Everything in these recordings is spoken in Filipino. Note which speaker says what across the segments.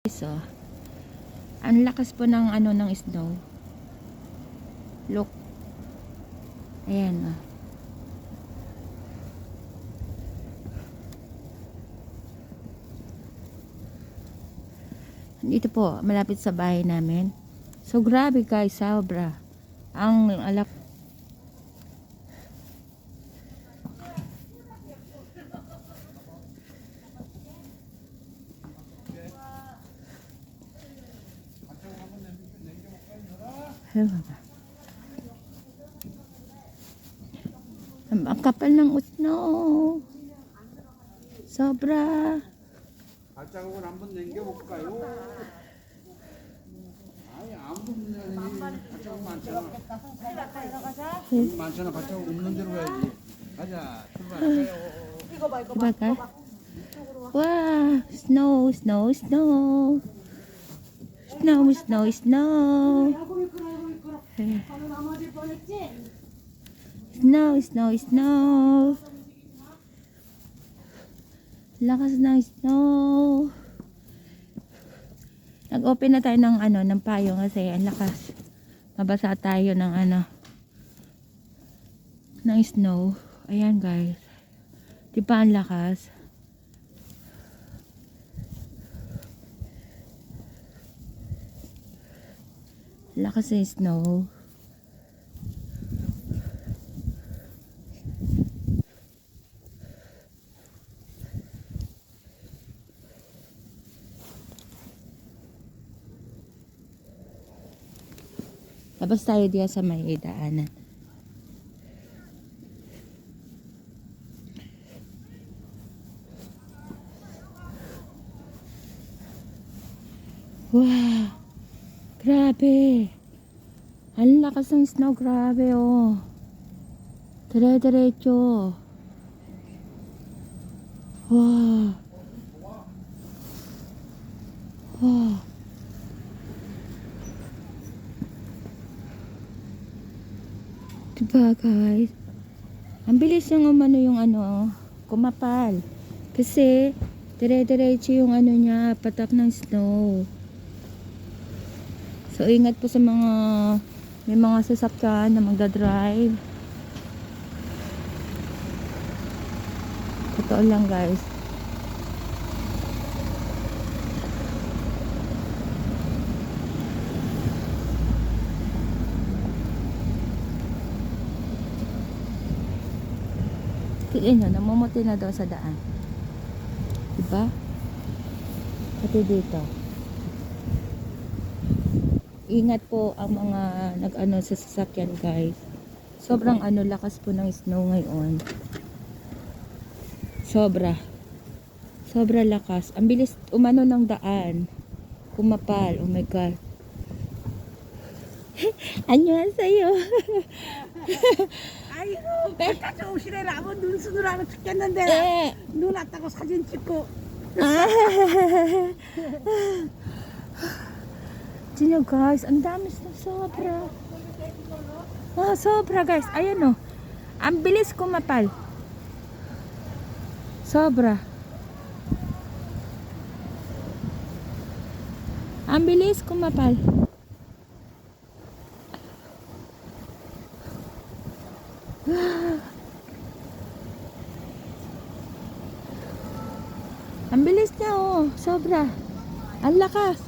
Speaker 1: So, ang lakas po ng ng snow. Look. Ayan oh. Dito po, malapit sa bahay namin. So, grabe guys, sobra. Ang alak. Ang kapal ng snow. Sobra.
Speaker 2: 발자국을 한번 남겨볼까요? 아니 아무도 없는 발자국 많잖아. 많잖아. 발자국 없는 데로 가야지. 가자 출발할까요?
Speaker 1: Diba ka? Wow! Snow, snow, snow. Snow, snow, snow. Snow, snow, snow. Lakas ng snow. Nag-open na tayo ng ng payong kasi ang lakas. Mabasa tayo ng ng snow. Ayan guys. Di ba ang lakas? Lakas ng snow. Labas tayo diyan sa may daanan. Wow! Grabe! Ang lakas ng snow, grabe oh. Dire-diretso. Wow! Wow! Diba guys? Ang bilis yung yung kumapal. Kasi dire-diretso yung niya, patak ng snow. So ingat po sa may mga sasakyan na magdadrive. Totoo lang guys. Tiin nyo, namumuti na daw sa daan. Diba? Pati dito. Ingat po ang mga sa sasakyan guys. Sobrang lakas po ng snow ngayon. Sobra. Sobra lakas. Ang bilis ng daan. Kumapal. Oh my God. 안녕하세요.
Speaker 3: 아이고 바깥에 오시래라고 눈수느라고 죽겠는데
Speaker 1: 네.
Speaker 3: 눈 왔다고 사진 찍고
Speaker 1: Sino guys, ang dami na sobra. Sobra guys. Ayan oh. Ang bilis kumapal. Sobra. Ang bilis kumapal. Ang bilis na oh. Sobra. Ang lakas.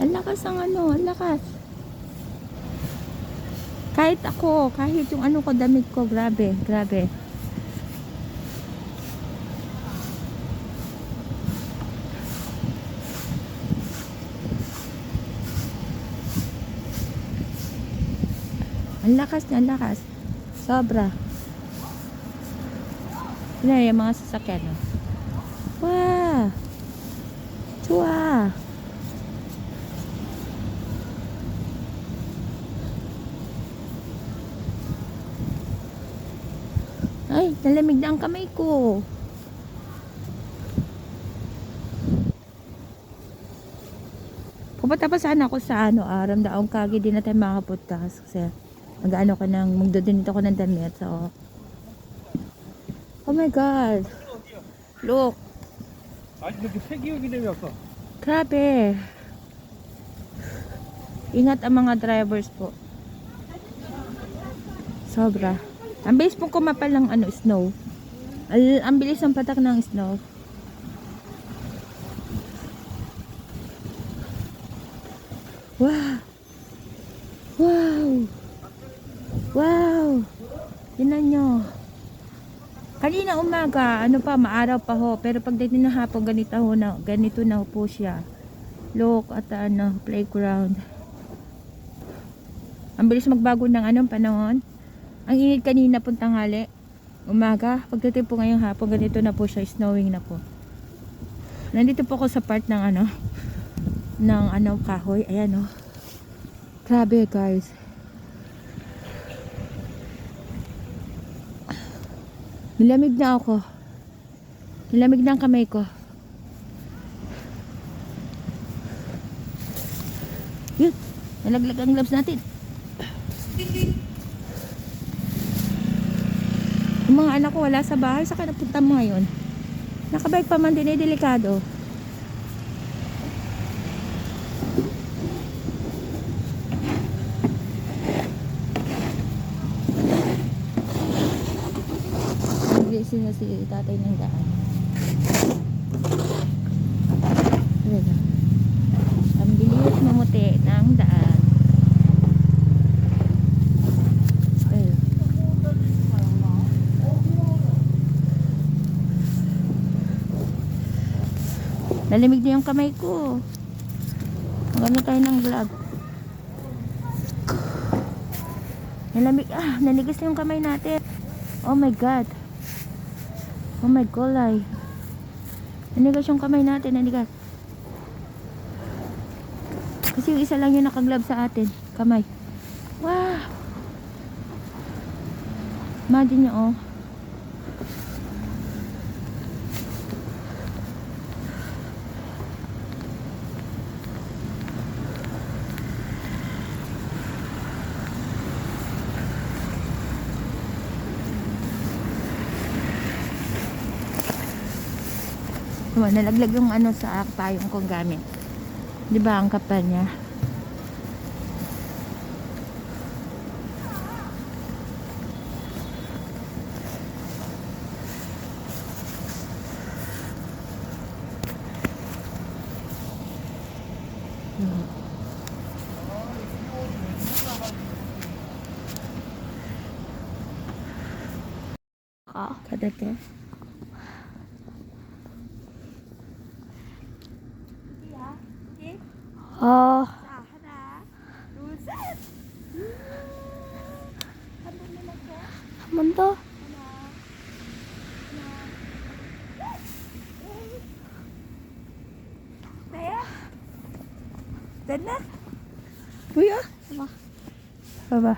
Speaker 1: Ang lakas ang ang lakas. Kahit ako, kahit yung ko, damit ko, grabe, grabe. Ang lakas niya, ang lakas. Sobra. Yun yung mga sasakyan. Oh. Wow! Chua! Ay, nalamig na ang kamay ko. Pupunta pa sana ako sa Ramdaang Kagi, di na tayo makapunta kasi Mag-ano ko ng, magdodonate ako ng damit. So, oh my God. Look.
Speaker 2: 아니 근데 폐기육이 되면서
Speaker 1: Grabe. Ingat ang mga drivers po. Sobra. Ang bilis pong kumapal ng ano, snow. Ang bilis ng patak ng snow. Wow. Wow. Wow. Tingnan nyo. Kanina umaga, ano pa, maaraw pa ho. Pero pagdating ng hapon, ganito na ho po siya. Look at ano, playground. Ang bilis magbago ng anong panahon. Ang init kanina pong tanghali. Umaga, pagdating po ngayong hapon, ganito na po siya, snowing na po. Nandito po ako sa part ng ano, kahoy. Ayan o. Grabe guys. Nilamig na ako. Nilamig na ang kamay ko. Yun. Nalaglag ang gloves natin. Yung mga anak ko wala sa bahay. Saka napunta mo ngayon. Nakabike pa man din eh. Delikado. Naglisin na si tatay ng daan. Ayan. Ang bilis mamuti ng daan. Ayan. Nalamig na yung kamay ko. Magano tayo ng vlog. Nalamig. Nanigas na yung kamay natin. Oh my God. Oh my God. Nanigas yung kamay natin. Nanigas. Kasi yung isa lang yung nakaglove sa atin. Kamay. Wow. Imagine nyo oh. Nalaglag yung ano sa payong kong gamit. Di ba ang kapal niya? Kada to. Oh.
Speaker 3: 자, 하나, 둘, 셋. 한 번만 할게.
Speaker 1: 한 번 더.
Speaker 3: 나야? 됐나?
Speaker 1: 뭐야? 봐봐.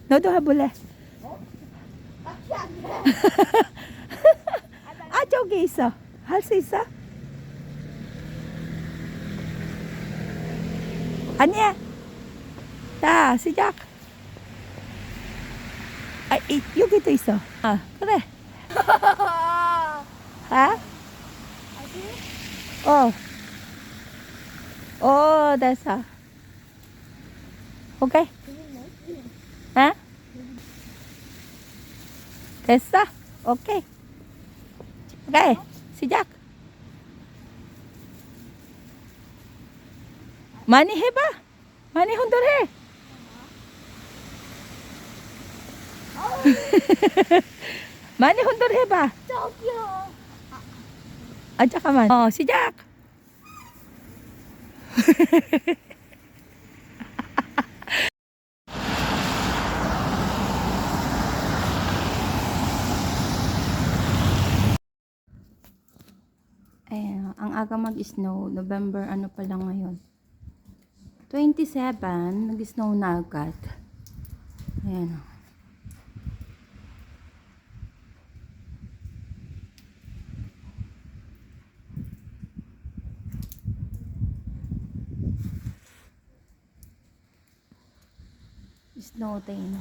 Speaker 1: 너도 해볼래?
Speaker 3: 딱히 안 돼.
Speaker 1: 저기 있어. 할 수 있어? 아니야. 자, 시작. 여기도 있어. 그래. 됐어. 오케이. 됐어? 오케이. 오케이. 시작. 많이 해봐. 많이 흔들해. 많이 흔들해봐.
Speaker 3: 저기요.
Speaker 1: 잠깐만. 시작. Ang aga mag-snow, November ano pa lang ngayon. 27, nag-snow na agad. Ayan. Snowtain.